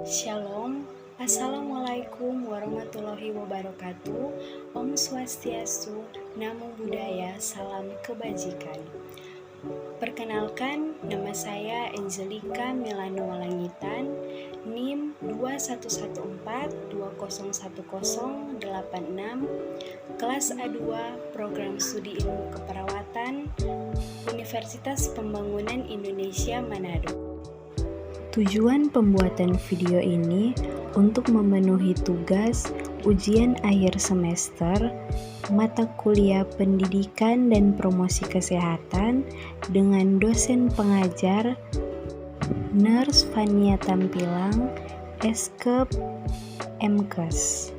Shalom, Assalamualaikum warahmatullahi wabarakatuh. Om Swastiastu, Namo Buddhaya, Salam Kebajikan. Perkenalkan, nama saya Angelika Milano Walangitan, NIM 2114201086, kelas A2, Program Studi Ilmu Keperawatan, Universitas Pembangunan Indonesia Manado. Tujuan pembuatan video ini untuk memenuhi tugas ujian akhir semester mata kuliah pendidikan dan promosi kesehatan dengan dosen pengajar Nurse Fania Tampilang, Eskep MKes.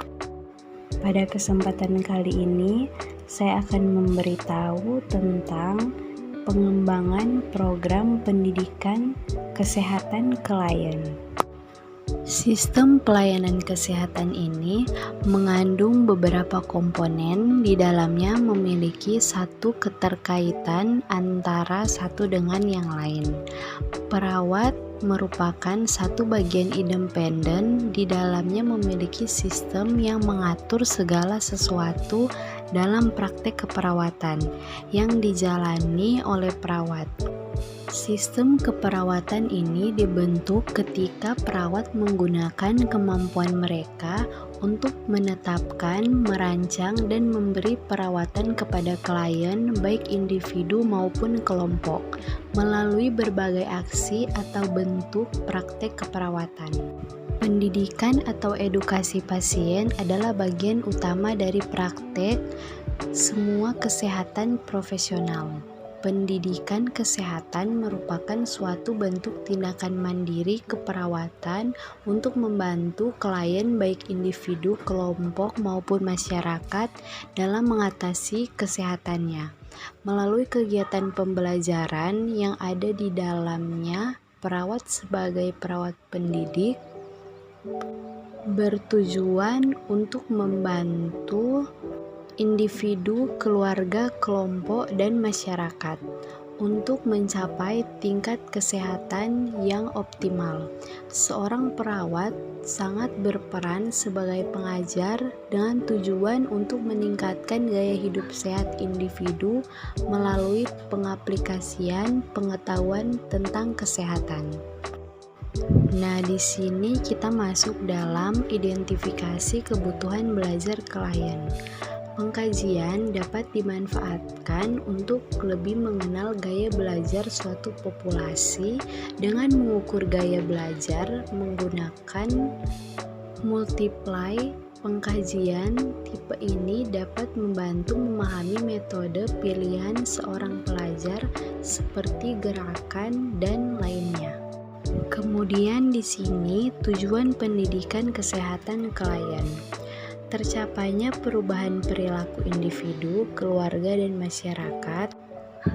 Pada kesempatan kali ini, saya akan memberitahu tentang pengembangan program pendidikan kesehatan klien. Sistem pelayanan kesehatan ini mengandung beberapa komponen, di dalamnya memiliki satu keterkaitan antara satu dengan yang lain. Perawat merupakan satu bagian independen, di dalamnya memiliki sistem yang mengatur segala sesuatu dalam praktek keperawatan yang dijalani oleh perawat. Sistem keperawatan ini dibentuk ketika perawat menggunakan kemampuan mereka untuk menetapkan, merancang, dan memberi perawatan kepada klien baik individu maupun kelompok melalui berbagai aksi atau bentuk praktek keperawatan. Pendidikan atau edukasi pasien adalah bagian utama dari praktek semua kesehatan profesional. Pendidikan kesehatan merupakan suatu bentuk tindakan mandiri keperawatan untuk membantu klien baik individu, kelompok, maupun masyarakat dalam mengatasi kesehatannya. Melalui kegiatan pembelajaran yang ada di dalamnya, perawat sebagai perawat pendidik bertujuan untuk membantu individu, keluarga, kelompok, dan masyarakat untuk mencapai tingkat kesehatan yang optimal. Seorang perawat sangat berperan sebagai pengajar dengan tujuan untuk meningkatkan gaya hidup sehat individu melalui pengaplikasian pengetahuan tentang kesehatan. Nah, di sini kita masuk dalam identifikasi kebutuhan belajar klien. Pengkajian dapat dimanfaatkan untuk lebih mengenal gaya belajar suatu populasi dengan mengukur gaya belajar menggunakan multiply. Pengkajian tipe ini dapat membantu memahami metode pilihan seorang pelajar seperti gerakan dan lainnya. Kemudian di sini tujuan pendidikan kesehatan klien. Tercapainya perubahan perilaku individu, keluarga, dan masyarakat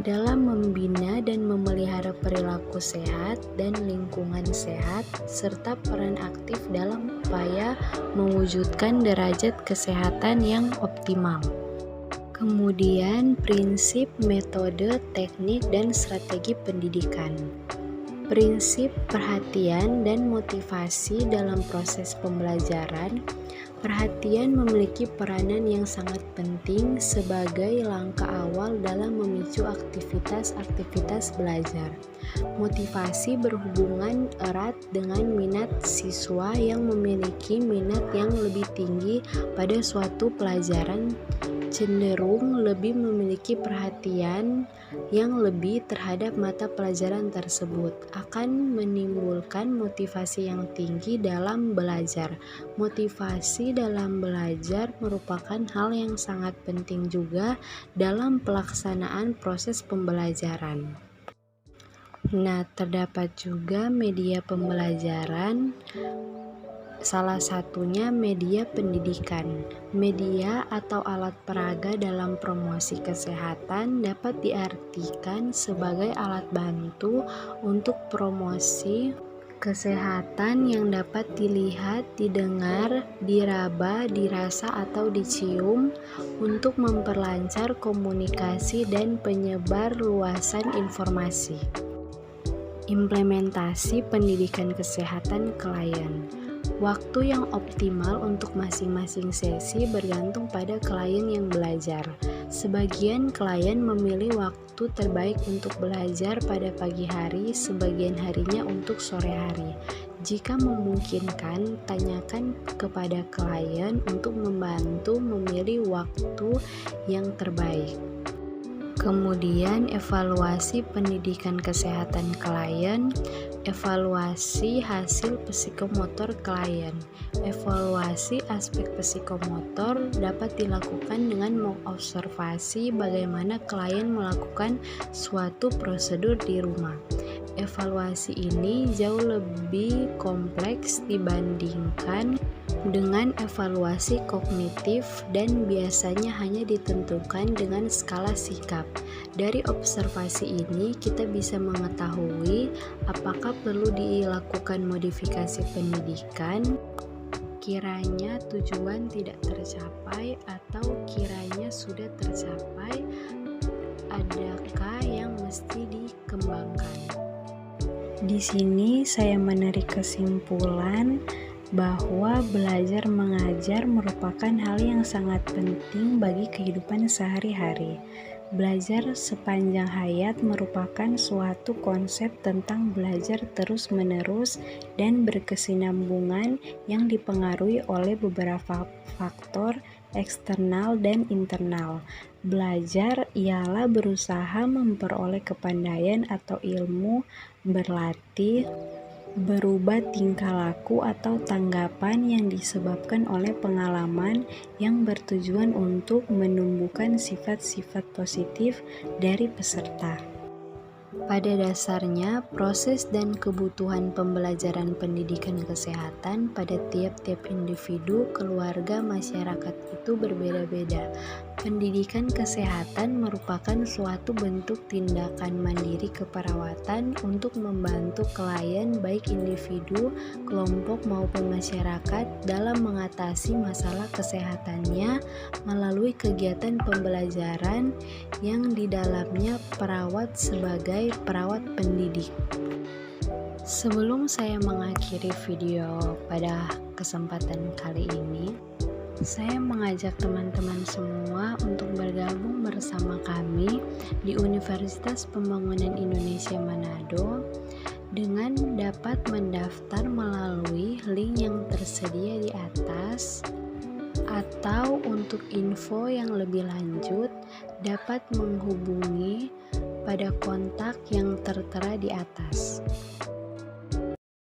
dalam membina dan memelihara perilaku sehat dan lingkungan sehat, serta peran aktif dalam upaya mewujudkan derajat kesehatan yang optimal. Kemudian prinsip, metode, teknik, dan strategi pendidikan. Prinsip perhatian dan motivasi dalam proses pembelajaran. Perhatian memiliki peranan yang sangat penting sebagai langkah awal dalam memicu aktivitas-aktivitas belajar. Motivasi berhubungan erat dengan minat siswa yang memiliki minat yang lebih tinggi pada suatu pelajaran, cenderung lebih memiliki perhatian yang lebih terhadap mata pelajaran tersebut, akan menimbulkan motivasi yang tinggi dalam belajar. Motivasi dalam belajar merupakan hal yang sangat penting juga dalam pelaksanaan proses pembelajaran. Nah, terdapat juga media pembelajaran. Salah satunya media pendidikan. Media atau alat peraga dalam promosi kesehatan dapat diartikan sebagai alat bantu untuk promosi kesehatan yang dapat dilihat, didengar, diraba, dirasa, atau dicium untuk memperlancar komunikasi dan penyebar luasan informasi. Implementasi pendidikan kesehatan klien. Waktu yang optimal untuk masing-masing sesi bergantung pada klien yang belajar. Sebagian klien memilih waktu terbaik untuk belajar pada pagi hari, sebagian harinya untuk sore hari. Jika memungkinkan, tanyakan kepada klien untuk membantu memilih waktu yang terbaik. Kemudian evaluasi pendidikan kesehatan klien, evaluasi hasil psikomotor klien. Evaluasi aspek psikomotor dapat dilakukan dengan mengobservasi bagaimana klien melakukan suatu prosedur di rumah. Evaluasi ini jauh lebih kompleks dibandingkan dengan evaluasi kognitif dan biasanya hanya ditentukan dengan skala sikap. Dari observasi ini, kita bisa mengetahui apakah perlu dilakukan modifikasi pendidikan, kiranya tujuan tidak tercapai, atau kiranya sudah tercapai, adakah yang mesti dikembangkan. Di sini saya menarik kesimpulan bahwa belajar mengajar merupakan hal yang sangat penting bagi kehidupan sehari-hari. Belajar sepanjang hayat merupakan suatu konsep tentang belajar terus-menerus dan berkesinambungan yang dipengaruhi oleh beberapa faktor eksternal dan internal. Belajar ialah berusaha memperoleh kepandaian atau ilmu, berlatih, berubah tingkah laku atau tanggapan yang disebabkan oleh pengalaman yang bertujuan untuk menumbuhkan sifat-sifat positif dari peserta. Pada dasarnya, proses dan kebutuhan pembelajaran pendidikan kesehatan pada tiap-tiap individu, keluarga, masyarakat itu berbeda-beda. Pendidikan kesehatan merupakan suatu bentuk tindakan mandiri keperawatan untuk membantu klien baik individu, kelompok maupun masyarakat dalam mengatasi masalah kesehatannya melalui kegiatan pembelajaran yang di dalamnya perawat sebagai perawat pendidik. Sebelum saya mengakhiri video pada kesempatan kali ini, saya mengajak teman-teman semua untuk bergabung bersama kami di Universitas Pembangunan Indonesia Manado dengan dapat mendaftar melalui link yang tersedia di atas, atau untuk info yang lebih lanjut dapat menghubungi pada kontak yang tertera di atas.